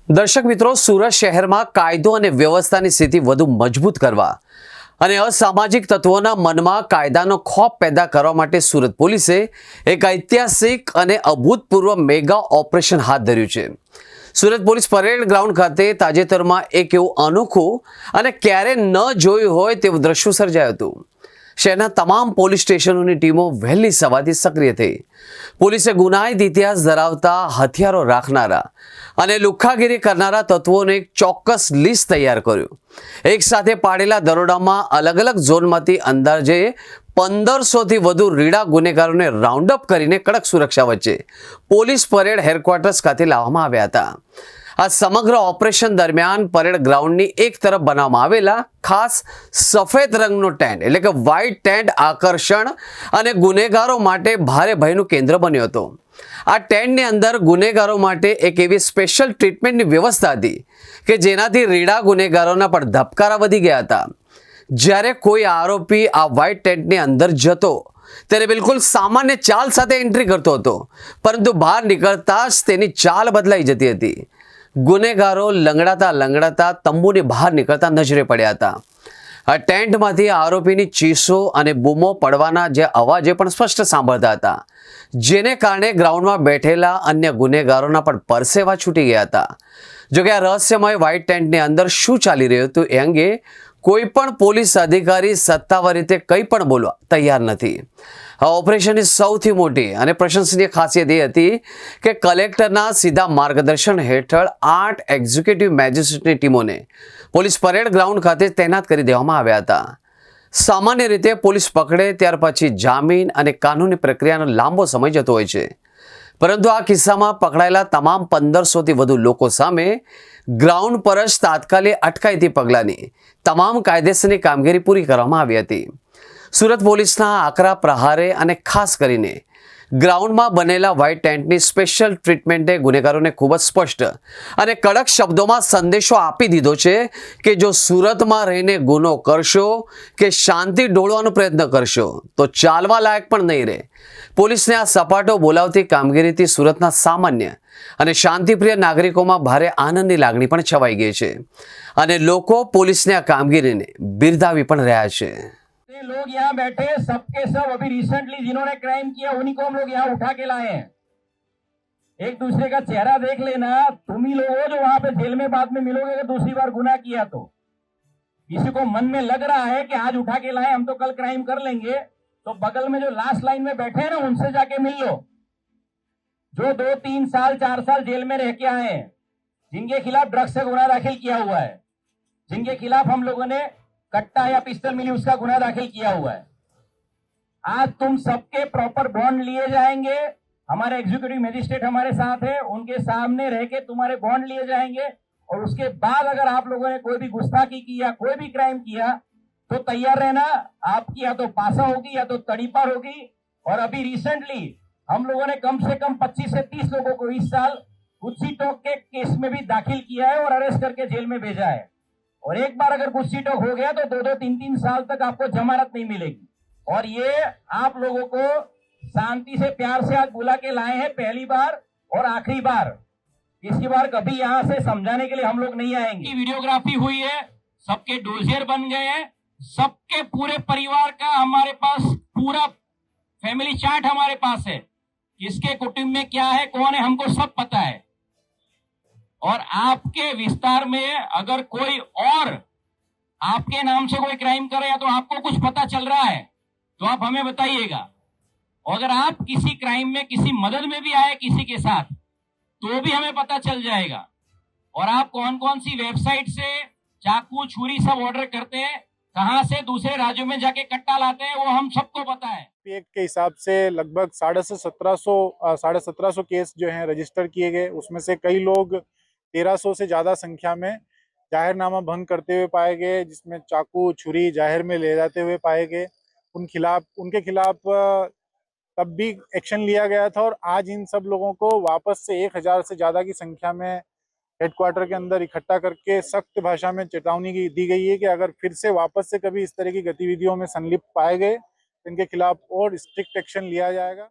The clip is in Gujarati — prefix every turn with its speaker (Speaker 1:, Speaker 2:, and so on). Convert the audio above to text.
Speaker 1: દર્શક મિત્રો, સુરત શહેરમાં કાયદો અને વ્યવસ્થાની સ્થિતિ વધુ મજબૂત કરવા અને અસામાજિક તત્વોના મનમાં કાયદાનો ખોફ પેદા કરવા માટે સુરત પોલીસે એક ઐતિહાસિક અને અભૂતપૂર્વ મેગા ઓપરેશન હાથ ધર્યું છે। સુરત પોલીસ પરેડ ગ્રાઉન્ડ ખાતે તાજેતરમાં એક એવું અનોખું અને ક્યારે ન જોયું હોય તેવું દ્રશ્ય સર્જાયું હતું। શહેરના તમામ પોલીસ સ્ટેશનોની ટીમો વહેલી સવારથી સક્રિય થઈ। પોલીસે ગુનાહિત ઇતિહાસ ધરાવતા હથિયારો રાખનારા અને લુખ્ખાગીરી કરનારા તત્વોને એક ચોક્કસ લિસ્ટ તૈયાર કર્યું। એક સાથે પાડેલા દરોડામાં અલગ અલગ ઝોનમાંથી અંદાજે 1500થી વધુ રીડા ગુનેગારોને રાઉન્ડ અપ કરીને કડક સુરક્ષા વચ્ચે પોલીસ પરેડ હેડક્વાર્ટર્સ ખાતે લાવવામાં આવ્યા હતા। આ સમગ્ર ઓપરેશન દરમિયાન પરેડ ગ્રાઉન્ડની એક તરફ બનાવવામાં આવેલા ખાસ સફેદ રંગનો ટેન્ટ એટલે કે વ્હાઇટ ટેન્ટ આકર્ષણ અને ગુનેગારો માટે ભારે ભયનું કેન્દ્ર બન્યો હતો। આ ટેન્ટની અંદર ગુનેગારો માટે એક એવી સ્પેશિયલ ટ્રીટમેન્ટની વ્યવસ્થા હતી કે જેનાથી રીડા ગુનેગારોના પણ ધબકારા વધી ગયા હતા। જ્યારે કોઈ આરોપી આ વ્હાઇટ ટેન્ટની અંદર જતો ત્યારે બિલકુલ સામાન્ય ચાલ સાથે એન્ટ્રી કરતો હતો, પરંતુ બહાર નીકળતા જ તેની ચાલ બદલાઈ જતી હતી। ગુનેગારો લંગડાતા તંબુની બહાર નીકળતા નજરે પડ્યા હતા। આ ટેન્ટમાંથી આરોપીની ચીસો અને બૂમો પડવાના જે અવાજે પણ સ્પષ્ટ સાંભળતા હતા, જેને કારણે ગ્રાઉન્ડમાં બેઠેલા અન્ય ગુનેગારોના પણ પરસેવા છૂટી ગયા હતા। જોકે આ રહસ્યમય વ્હાઇટ ટેન્ટની અંદર શું ચાલી રહ્યું હતું એ અંગે કોઈ પણ પોલીસ અધિકારી સત્તાવાર રીતે કંઈ પણ બોલવા તૈયાર નથી। આ ઓપરેશનની સૌથી મોટી અને પ્રશંસનીય ખાસિયત એ હતી કે કલેક્ટરના સીધા માર્ગદર્શન હેઠળ 8 એક્ઝિક્યુટિવ મેજિસ્ટ્રેટની ટીમોને પોલીસ પરેડ ગ્રાઉન્ડ ખાતે તૈનાત કરી દેવામાં આવ્યા હતા। સામાન્ય રીતે પોલીસ પકડે ત્યાર પછી જામીન અને કાનૂની પ્રક્રિયાનો લાંબો સમય જતો હોય છે, પરંતુ આ કિસ્સામાં પકડાયેલા તમામ 1500થી વધુ લોકો સામે ગ્રાઉન્ડ પર જ તાત્કાલિક અટકાયતી પગલાંની તમામ કાયદેસરની કામગીરી પૂરી કરવામાં આવી હતી। સુરત પોલીસના આકરા પ્રહારે અને ખાસ કરીને ગ્રાઉન્ડમાં બનેલા વ્હાઇટ ટેન્ટની સ્પેશિયલ ટ્રીટમેન્ટે ગુનેગારોને ખૂબ જ સ્પષ્ટ અને કડક શબ્દોમાં સંદેશો આપી દીધો છે કે જો સુરતમાં રહીને ગુનો કરશો કે શાંતિ ડોળવાનો પ્રયત્ન કરશો તો ચાલવા લાયક પણ નહીં રહે। પોલીસને આ સપાટો બોલાવતી કામગીરીથી સુરતના સામાન્ય અને શાંતિપ્રિય નાગરિકોમાં ભારે આનંદની લાગણી પણ છવાઈ ગઈ છે અને લોકો પોલીસની આ કામગીરીને બિરદાવી પણ રહ્યા છે।
Speaker 2: लोग यहाँ बैठे सबके सब अभी रिसेंटली जिन्होंने क्राइम किया उन्हीं को हम लोग यहाँ उठा के लाए हैं। एक दूसरे का चेहरा देख लेना, तुम ही लोग हो जो वहां पे जेल में बाद में मिलोगे अगर दूसरी बार गुनाह किया तो। किसी को मन में लग रहा है कि आज उठा के लाए हम तो कल क्राइम कर लेंगे, तो बगल में जो लास्ट लाइन में बैठे हैं ना उनसे जाके मिल लो, जो 2-3 साल 4 साल जेल में रह के आए हैं, जिनके खिलाफ ड्रग्स से गुनाह दाखिल किया हुआ है, जिनके खिलाफ हम लोगों ने कट्टा या पिस्टल मिली उसका गुनाह दाखिल किया हुआ है। आज तुम सबके प्रॉपर बॉन्ड लिए जाएंगे। हमारे एग्जीक्यूटिव मजिस्ट्रेट हमारे साथ है, उनके सामने रह के तुम्हारे बॉन्ड लिए जाएंगे और उसके बाद अगर आप लोगों ने कोई भी गुस्ताखी की या कोई भी क्राइम किया तो तैयार रहना, आपकी या तो पासा होगी या तो तड़ीपार होगी। और अभी रिसेंटली हम लोगों ने कम से कम 25 से 30 लोगों को इस साल गुस्सी टॉक के केस में भी दाखिल किया है और अरेस्ट करके जेल में भेजा है। और एक बार अगर गुस्सी टॉक हो गया तो 2-2 3-3 साल तक आपको जमानत नहीं मिलेगी। और ये आप लोगों को शांति से प्यार से आज बुला के लाए हैं, पहली बार और आखिरी बार। इसकी बार कभी यहाँ से समझाने के लिए हम लोग नहीं आएंगे। वीडियोग्राफी हुई है, सबके डोजियर बन गए हैं, सबके पूरे परिवार का हमारे पास पूरा फैमिली चार्ट हमारे पास है, किसके कुटुंब में क्या है कौन है हमको सब पता है। और आपके विस्तार में अगर कोई और आपके नाम से कोई क्राइम करे या तो आपको कुछ पता चल रहा है तो आप हमें बताइएगा। अगर आप किसी क्राइम में किसी मदद में भी आए किसी के साथ तो भी हमें पता चल जाएगा। और आप कौन कौन सी वेबसाइट से चाकू छुरी सब ऑर्डर करते हैं, कहां से दूसरे राज्यों में जाके कट्टा लाते हैं, वो हम सबको पता है।
Speaker 3: एक्ट के हिसाब से लगभग 1750 केस जो हैं रजिस्टर किए गए, उसमें से कई लोग 1300 से ज़्यादा संख्या में जाहिरनामा भंग करते हुए पाए गए, जिसमें चाकू छुरी जाहिर में ले जाते हुए पाए गए। उनके खिलाफ तब भी एक्शन लिया गया था और आज इन सब लोगों को वापस से 1000 से ज़्यादा की संख्या में हेडक्वार्टर के अंदर इकट्ठा करके सख्त भाषा में चेतावनी दी गई है कि अगर फिर से वापस से कभी इस तरह की गतिविधियों में संलिप्त पाए गए तो इनके खिलाफ और स्ट्रिक्ट एक्शन लिया जाएगा।